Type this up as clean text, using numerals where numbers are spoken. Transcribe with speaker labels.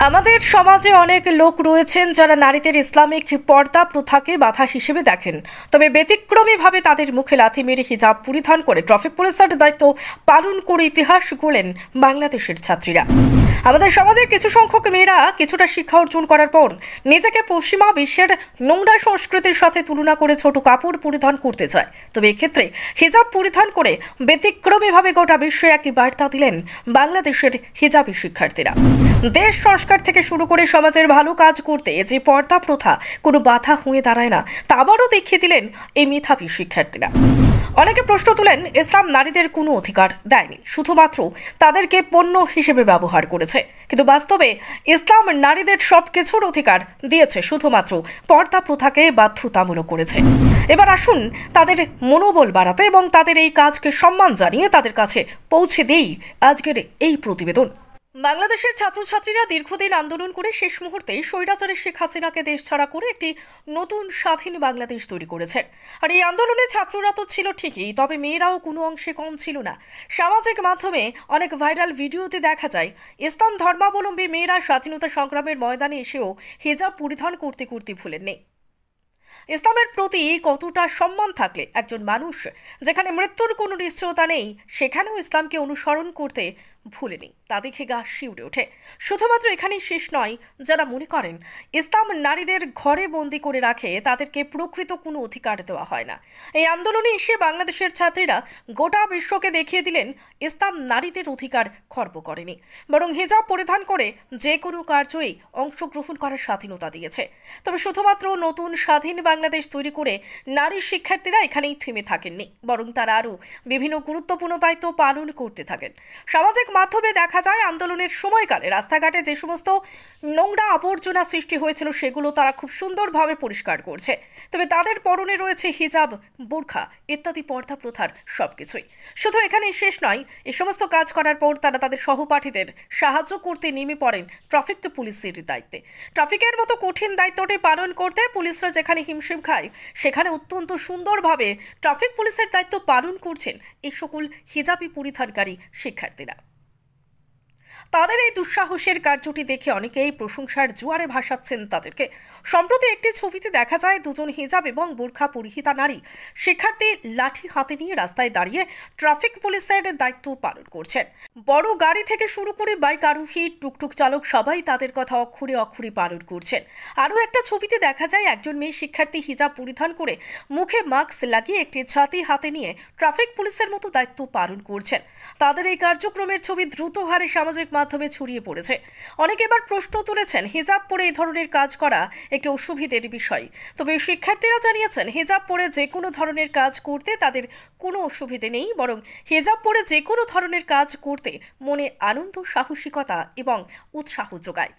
Speaker 1: আমাদের সমাজে অনেক লোক রয়েছেন যারা নারীদের ইসলামিক পর্দা প্রথাকে বাধা হিসেবে দেখেন। তবে ব্যতিক্রমীভাবে তাদের মুখে লাথি মেরে হিজাব পরিধান করে ট্রাফিক পুলিশের দায়িত্ব পালন করে ইতিহাস গড়লেন বাংলাদেশের ছাত্রীরা। আমাদের সমাজের কিছু সংখ্যক মেয়েরা কিছুটা শিক্ষা অর্জন করার পর নিজেকে পশ্চিমা বিশ্বের নোংরা সংস্কৃতির সাথে তুলনা করে ছোট কাপড় পরিধান করতে চায়। তবে এক্ষেত্রে হিজাব পরিধান করে ব্যতিক্রমীভাবে গোটা বিশ্বে একই বার্তা দিলেন বাংলাদেশের হিজাবি শিক্ষার্থীরা। দেশ সংস্কার থেকে শুরু করে সমাজের ভালো কাজ করতে যে পর্দা প্রথা কোনো বাধা হয়ে দাঁড়ায় না, তা আবারও দেখিয়ে দিলেন এই মেধাবী শিক্ষার্থীরা। অনেকে প্রশ্ন তুলেন, ইসলাম নারীদের কোনো অধিকার দেয়নি, শুধুমাত্র তাদেরকে পণ্য হিসেবে ব্যবহার করেছে। কিন্তু বাস্তবে ইসলাম নারীদের সবকিছুর অধিকার দিয়েছে, শুধুমাত্র পর্দা প্রথাকে বাধ্যতামূলক করেছে। এবার আসুন তাদের মনোবল বাড়াতে এবং তাদের এই কাজকে সম্মান জানিয়ে তাদের কাছে পৌঁছে দেই আজকের এই প্রতিবেদন। বাংলাদেশের ছাত্রছাত্রীরা দীর্ঘদিন আন্দোলন করে শেষ মুহূর্তে স্বৈরাচারী শেখ হাসিনাকে দেশ ছাড়া করে একটি নতুন স্বাধীন বাংলাদেশ তৈরি করেছেন। আর এই আন্দোলনে ছাত্ররা তো ছিল ঠিকই, তবে মেয়েরাও কোনো অংশে কম ছিল না। সামাজিক মাধ্যমে অনেক ভাইরাল ভিডিওতে দেখা যায় ইসলাম ধর্মাবলম্বী মেয়েরা স্বাধীনতা সংগ্রামের ময়দানে এসেও হিজাব পরিধান করতে করতে ভুলেননি। ইসলামের প্রতি কতটা সম্মান থাকলে একজন মানুষ যেখানে মৃত্যুর কোনো নিশ্চয়তা নেই সেখানেও ইসলামকে অনুসরণ করতে ভুলেনি, তা দেখে গা শিউরে ওঠে। শুধুমাত্র এখানেই শেষ নয়, যারা মনে করেন ইসলাম নারীদের ঘরে বন্দি করে রাখে তাদেরকে প্রকৃত কোনো অধিকার দেওয়া হয় না। এই আন্দোলনে এসে বাংলাদেশের ছাত্রীরা গোটা বিশ্বকে দেখিয়ে দিলেন ইসলাম নারীদের অধিকার খর্ব করেনি, বরং হিজাব পরিধান করে যে কোনো কার্যই অংশগ্রহণ করার স্বাধীনতা দিয়েছে। তবে শুধুমাত্র নতুন স্বাধীন বাংলাদেশ তৈরি করে নারী শিক্ষার্থীরা এখানেই থেমে থাকেননি, বরং তারা আরও বিভিন্ন গুরুত্বপূর্ণ দায়িত্ব পালন করতে থাকেন। সামাজিক মাধ্যমে দেখা যায় আন্দোলনের সময়কালে রাস্তাঘাটে যে সমস্ত নোংরা আবর্জনা সৃষ্টি হয়েছিল সেগুলো তারা খুব সুন্দরভাবে পরিষ্কার করছে। তবে তাদের পরনে রয়েছে হিজাব, বোরখা ইত্যাদি পর্দা প্রথার সবকিছুই। শুধু এখানেই শেষ নয়, এই সমস্ত কাজ করার পর তারা তাদের সহপাঠীদের সাহায্য করতে নেমে পড়েন ট্রাফিক পুলিশের দায়িত্বে। ট্রাফিকের মতো কঠিন দায়িত্বটি পালন করতে পুলিশরা যেখানে হিমশিম খায়, সেখানে অত্যন্ত সুন্দরভাবে ট্রাফিক পুলিশের দায়িত্ব পালন করছেন এই সকল হিজাবি পরিধানকারী শিক্ষার্থীরা। তাদের এই দুঃসাহসের কার্যটি দেখে অনেকেই প্রশংসার জোয়ারে ভাসাচ্ছেন তাদেরকে। সম্প্রতি একটি ছবিতে দেখা যায় দুজন হিজাব এবং বোরখা পরিহিতা নারী শিক্ষার্থী লাঠি হাতে নিয়ে রাস্তায় দাঁড়িয়ে ট্রাফিক পুলিশের দায়িত্ব পালন করছেন। বড় গাড়ি থেকে শুরু করে বাইক আরোহী, টুকটুক চালক সবাই তাদের কথা অক্ষরে অক্ষরে পালন করছেন। আরও একটা ছবিতে দেখা যায় একজন মেয়ে শিক্ষার্থী হিজাব পরিধান করে মুখে মাস্ক লাগিয়ে একটি ছাতি হাতে নিয়ে ট্রাফিক পুলিশের মতো দায়িত্ব পালন করছেন। তাদের এই কার্যক্রমের ছবি দ্রুত হারে সামাজিক মাধ্যমে ছড়িয়ে পড়েছে। অনেকে এবার প্রশ্ন তুলেছেন, হিজাব পরে এই ধরনের কাজ করা একটি অসুবিধের বিষয়। তবে শিক্ষার্থীরা জানিয়েছেন হিজাব পরে যে কোনো ধরনের কাজ করতে তাদের কোনো অসুবিধে নেই, বরং হিজাব পরে যে কোনো ধরনের কাজ করতে মনে আনন্দ, সাহসিকতা এবং উৎসাহ যোগায়।